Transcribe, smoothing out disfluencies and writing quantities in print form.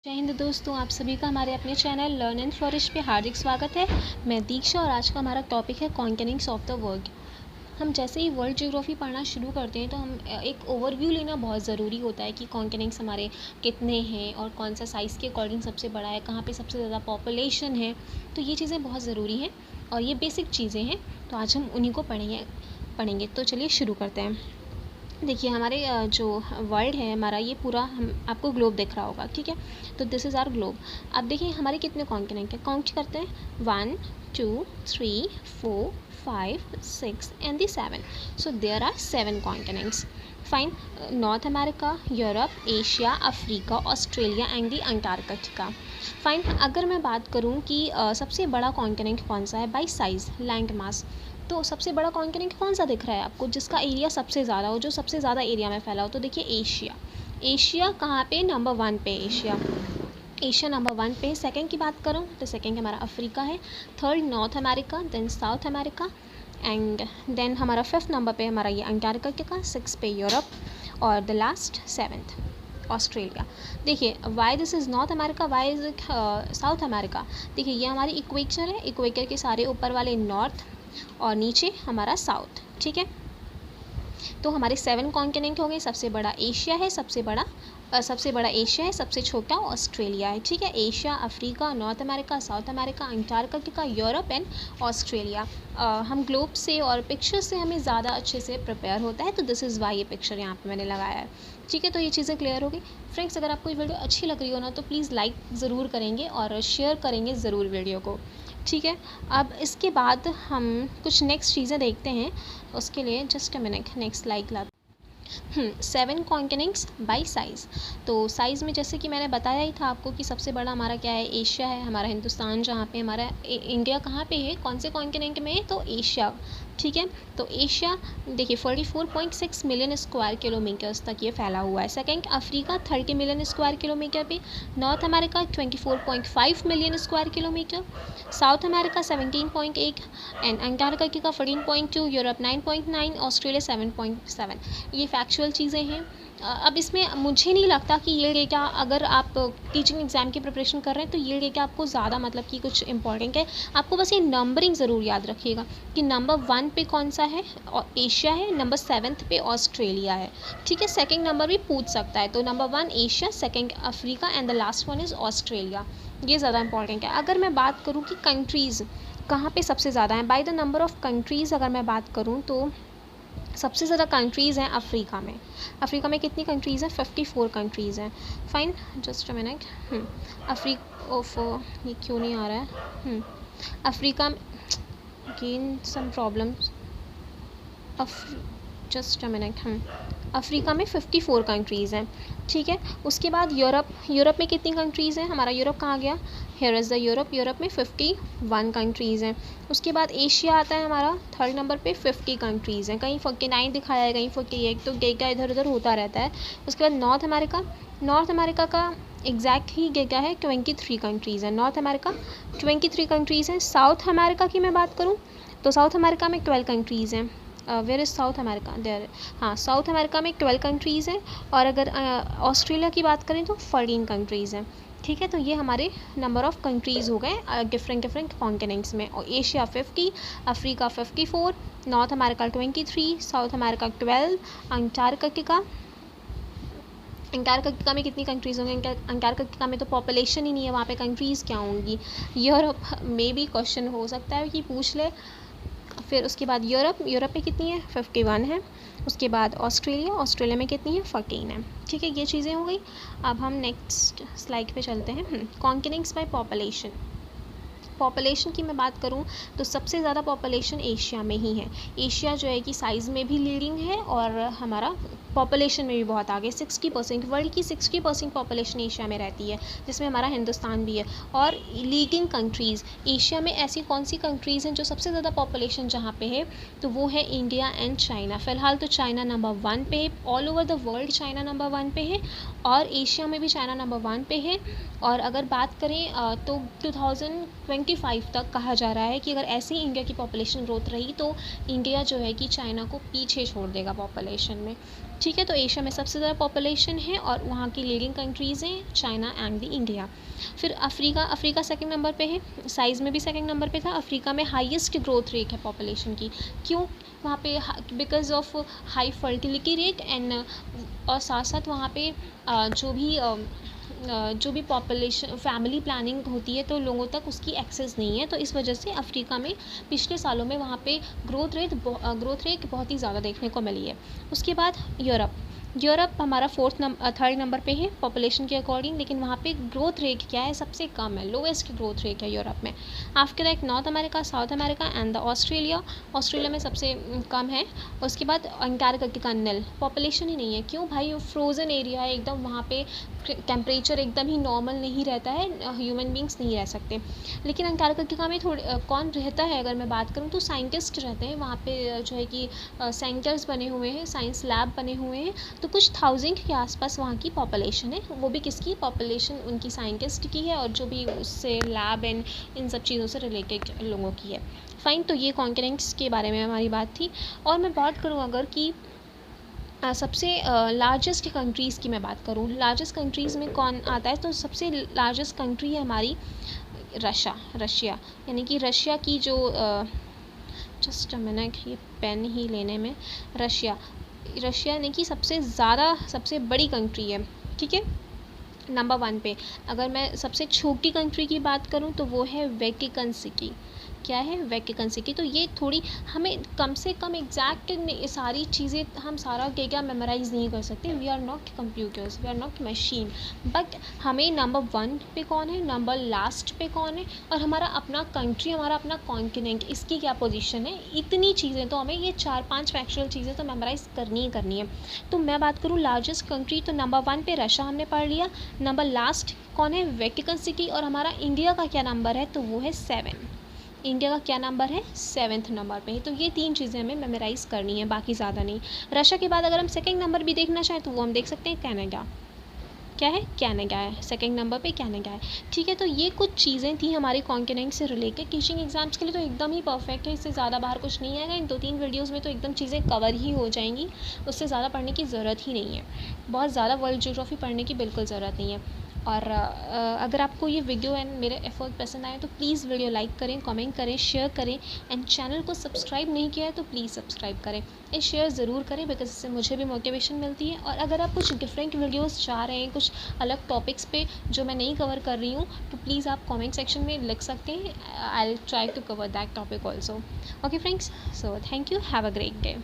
जय हिंद दोस्तों, आप सभी का हमारे अपने चैनल लर्न एंड फ्लोरिश पे हार्दिक स्वागत है। मैं दीक्षा और आज का हमारा टॉपिक है कॉन्करिंग्स ऑफ द वर्ल्ड। हम जैसे ही वर्ल्ड ज्योग्राफी पढ़ना शुरू करते हैं तो हम एक ओवरव्यू लेना बहुत ज़रूरी होता है कि कॉन्करिंग्स हमारे कितने हैं और कौन सा साइज़ के अकॉर्डिंग सबसे बड़ा है, कहाँ पे सबसे ज़्यादा पॉपुलेशन है। तो ये चीज़ें बहुत ज़रूरी हैं और ये बेसिक चीज़ें हैं, तो आज हम उन्हीं को पढ़ेंगे। तो चलिए शुरू करते हैं। देखिए हमारे जो वर्ल्ड है हमारा, ये पूरा हम आपको ग्लोब दिख रहा होगा, ठीक है। तो दिस इज़ आवर ग्लोब। अब देखिए हमारे कितने कॉन्टिनेंट हैं, काउंट करते हैं। 1 2 3 4 5 6 and the 7। So there are 7 continents. Fine. North America, Europe, Asia, Africa, Australia and the Antarctica. Fine. अगर मैं बात करूँ कि सबसे बड़ा कॉन्टिनेंट कौन सा है बाई साइज़, लैंड मास, तो सबसे बड़ा कॉन्टिनेंट कौन सा दिख रहा है आपको, जिसका एरिया सबसे ज़्यादा हो, जो सबसे ज़्यादा एरिया में फैला हो? तो देखिए एशिया। एशिया कहाँ पे? नंबर 1 पे एशिया। एशिया नंबर 1 पे। सेकंड की बात करूँ तो सेकंड हमारा अफ्रीका है। Third north America, then south America and then हमारा 5th नंबर पे हमारा ये अंटार्कटिका, 6 पे यूरोप और द लास्ट 7th ऑस्ट्रेलिया। देखिए why this is north America, why is it south America? देखिए ये हमारी इक्वेटर है, इक्वेटर के सारे ऊपर वाले नॉर्थ और नीचे हमारा साउथ, ठीक है। तो हमारे 7 कॉन्टिनेंट हो गए। सबसे बड़ा एशिया है, सबसे बड़ा एशिया है, सबसे छोटा ऑस्ट्रेलिया है, ठीक है। Asia, Africa, north America, south America, Antarctica, Europe and Australia. हम ग्लोब से और पिक्चर से हमें ज़्यादा अच्छे से प्रिपेयर होता है, तो दिस इज़ वाई ये पिक्चर यहाँ पे मैंने लगाया है, ठीक है। तो ये चीज़ें क्लियर हो गई फ्रेंड्स। अगर आपको ये वीडियो अच्छी लग रही हो ना, तो प्लीज़ लाइक ज़रूर करेंगे और शेयर करेंगे ज़रूर वीडियो को, ठीक है। अब इसके बाद हम कुछ नेक्स्ट चीज़ें देखते हैं। उसके लिए just a minute, next slide ला। 7 कॉन्टिनेंट्स बाई साइज़। तो साइज़ में जैसे कि मैंने बताया ही था आपको कि सबसे बड़ा हमारा क्या है, एशिया है, हमारा हिंदुस्तान, जहाँ पे हमारा इंडिया कहाँ पे है, कौन से कॉन्टिनेंट में है, तो एशिया, ठीक है। तो एशिया देखिए 44.6 मिलियन स्क्वायर किलोमीटर्स तक ये फैला हुआ है। Second Africa 30 million square kilometre पे। North America 24.5 million square kilometre. South America 17.8 and Antarctica 14.2, Europe 9.9, Australia 7.7। ये फैक्चुअल चीज़ें हैं। अब इसमें मुझे नहीं लगता कि ये डेटा, अगर आप टीचिंग एग्ज़ाम की प्रिपरेशन कर रहे हैं तो ये डेटा आपको ज़्यादा मतलब कि कुछ इंपॉर्टेंट है। आपको बस ये नंबरिंग ज़रूर याद रखिएगा कि नंबर 1 पे कौन सा है, और एशिया है, नंबर 7th पे ऑस्ट्रेलिया है, ठीक है। सेकंड नंबर भी पूछ सकता है, तो number 1 Asia, second Africa and the last one is Australia. ये ज़्यादा इंपॉर्टेंट है। अगर मैं बात करूँ कि कंट्रीज़ कहाँ पे सबसे ज़्यादा हैं, by the number of countries अगर मैं बात करूँ तो सबसे ज़्यादा कंट्रीज़ हैं अफ्रीका में। अफ्रीका में कितनी कंट्रीज़ हैं? 54 कंट्रीज़ हैं। Fine, just a minute. ये क्यों नहीं आ रहा है? Africa again some problems. Just a minute. Africa में 54 कंट्रीज़ हैं, ठीक है। उसके बाद यूरोप में कितनी कंट्रीज़ हैं? हमारा यूरोप कहाँ गया? हियर इज़ द यूरोप में 51 कंट्रीज़ हैं। उसके बाद एशिया आता है हमारा 3rd नंबर पे, 50 कंट्रीज़ हैं। कहीं 49 दिखाया है, कहीं 48, तो डेटा इधर उधर होता रहता है। उसके बाद नॉर्थ अमेरिका का एग्जैक्ट ही डेटा है 23 कंट्रीज़ हैं। नॉर्थ अमेरिका 23 कंट्रीज़ हैं। साउथ अमेरिका की मैं बात करूँ तो साउथ अमेरिका में 12 कंट्रीज़ हैं। Where is south America? There, हाँ, साउथ अमेरिका में 12 कंट्रीज़ हैं। और अगर ऑस्ट्रेलिया की बात करें तो 14 कंट्रीज़ हैं, ठीक है। तो ये हमारे नंबर ऑफ़ कंट्रीज़ हो गए डिफरेंट कॉन्टिनेंट्स में। और Asia 50, Africa 54, north America 23, south America 12, Antarctica में कितनी कंट्रीज़ होंगी? अंटार्कटिका में तो पॉपुलेशन ही नहीं है, वहाँ पे कंट्रीज़ क्या होंगी? यूरोप में भी क्वेश्चन हो सकता है कि पूछ ले। फिर उसके बाद यूरोप में कितनी है? 51 है। उसके बाद ऑस्ट्रेलिया में कितनी है? 14 है, ठीक है। ये चीज़ें हो गई। अब हम नेक्स्ट स्लाइड पे चलते हैं। कॉन्टिनेंट्स बाय पॉपुलेशन की मैं बात करूं तो सबसे ज़्यादा पॉपुलेशन एशिया में ही है। एशिया जो है कि साइज़ में भी लीडिंग है और हमारा पॉपुलेशन में भी बहुत आगे। 60%, वर्ल्ड की 60% पॉपुलेशन एशिया में रहती है, जिसमें हमारा हिंदुस्तान भी है। और लीडिंग कंट्रीज़ एशिया में ऐसी कौन सी कंट्रीज़ हैं जो सबसे ज़्यादा पॉपुलेशन जहाँ पे है, तो वो है इंडिया एंड चाइना। फ़िलहाल तो चाइना नंबर 1 पे है, all over the world China number 1 पे है और एशिया में भी चाइना नंबर 1 पे है। और अगर बात करें तो 2025 तक कहा जा रहा है कि अगर ऐसे ही इंडिया की पॉपुलेशन ग्रोथ रही तो इंडिया जो है कि चाइना को पीछे छोड़ देगा पॉपुलेशन में। ठीक है। तो एशिया में सबसे ज़्यादा पॉपुलेशन है और वहाँ की लीडिंग कंट्रीज़ हैं चाइना एंड द इंडिया। फिर अफ्रीका सेकंड नंबर पे है, साइज़ में भी सेकंड नंबर पे था। अफ्रीका में हाईएस्ट ग्रोथ रेट है पॉपुलेशन की। क्यों? वहाँ पे because of high fertility rate and और साथ साथ वहाँ पे जो भी पॉपुलेशन फैमिली प्लानिंग होती है तो लोगों तक उसकी एक्सेस नहीं है, तो इस वजह से अफ्रीका में पिछले सालों में वहाँ पे ग्रोथ रेट बहुत ही ज़्यादा देखने को मिली है। उसके बाद यूरोप हमारा थर्ड नंबर पे है पॉपुलेशन के अकॉर्डिंग, लेकिन वहाँ पे ग्रोथ रेट क्या है, सबसे कम है, लोएस्ट ग्रोथ रेट है यूरोप में। After that north America, south America and the Australia में सबसे कम है। उसके बाद अंटार्कटिका निल, पॉपुलेशन ही नहीं है। क्यों भाई? फ्रोज़न एरिया है एकदम, वहाँ पे टेम्परेचर एकदम ही नॉर्मल नहीं रहता है, ह्यूमन बींग्स नहीं रह सकते। लेकिन अंटार्कटिका में कौन रहता है अगर मैं बात करूँ तो साइंटिस्ट रहते हैं वहाँ पे, जो है कि सेंटर्स बने हुए हैं, साइंस लैब बने हुए हैं। तो कुछ 1000 के आसपास वहाँ की पॉपुलेशन है, वो भी किसकी पॉपुलेशन? उनकी साइंटिस्ट की है और जो भी उससे लैब एंड इन सब चीज़ों से रिलेटेड लोगों की है। फाइन, तो ये कॉन्टिनेंट्स के बारे में हमारी बात थी। और मैं बात करूँ अगर कि सबसे लार्जेस्ट कंट्रीज़ की मैं बात करूँ, लार्जेस्ट कंट्रीज़ में कौन आता है, तो सबसे लार्जेस्ट कंट्री है हमारी रशिया। यानी कि रशिया की जो जस्ट अ मिनट, ये पेन ही लेने में, रशिया यानी कि सबसे बड़ी कंट्री है, ठीक है, नंबर 1 पे। अगर मैं सबसे छोटी कंट्री की बात करूँ तो वो है वेटिकन सिटी। क्या है? Vatican city. तो ये थोड़ी हमें कम से कम एग्जैक्ट सारी चीज़ें हम सारा क्या मेमोराइज़ नहीं कर सकते। We are not computers, we are not machine, but हमें नंबर 1 पे कौन है, नंबर लास्ट पे कौन है, और हमारा अपना कंट्री, हमारा अपना कॉन्टिनेंट, इसकी क्या पोजीशन है, इतनी चीज़ें तो हमें ये 4-5 फैक्चुअल चीज़ें तो मेमोराइज़ करनी ही करनी है। तो मैं बात करूँ लार्जेस्ट कंट्री, तो नंबर 1 पे रशिया हमने पढ़ लिया, नंबर लास्ट कौन है, वेटिकन सिटी, और हमारा इंडिया का क्या नंबर है, तो वो है 7। इंडिया का क्या नंबर है, 7th नंबर पे है। तो ये 3 चीज़ें हमें मेमोराइज़ करनी है, बाकी ज़्यादा नहीं। रशिया के बाद अगर हम सेकंड नंबर भी देखना चाहें तो वो हम देख सकते हैं कनाडा। क्या है? कनाडा है, सेकंड नंबर पे कनाडा है। ठीक है, तो ये कुछ चीज़ें थी हमारे कॉन्टिनेंट से रिलेटेड। टीचिंग एग्जाम्स के लिए तो एकदम ही परफेक्ट है, इससे ज़्यादा बाहर कुछ नहीं आएगा। इन 2-3 वीडियोज़ में तो एकदम चीज़ें कवर ही हो जाएंगी, उससे ज़्यादा पढ़ने की ज़रूरत ही नहीं है। बहुत ज़्यादा वर्ल्ड ज्योग्राफी पढ़ने की बिल्कुल ज़रूरत नहीं है। और अगर आपको ये वीडियो एंड मेरे एफर्ट पसंद आए तो प्लीज़ वीडियो लाइक करें, कमेंट करें, शेयर करें, एंड चैनल को सब्सक्राइब नहीं किया है तो प्लीज़ सब्सक्राइब करें एंड शेयर ज़रूर करें, बिकॉज इससे मुझे भी मोटिवेशन मिलती है। और अगर आप कुछ डिफरेंट वीडियोस चाह रहे हैं, कुछ अलग टॉपिक्स पे जो मैं नहीं कवर कर रही हूँ, तो प्लीज़ आप कमेंट सेक्शन में लिख सकते हैं। I will try to cover that topic also. Okay friends, so thank you, have a great day.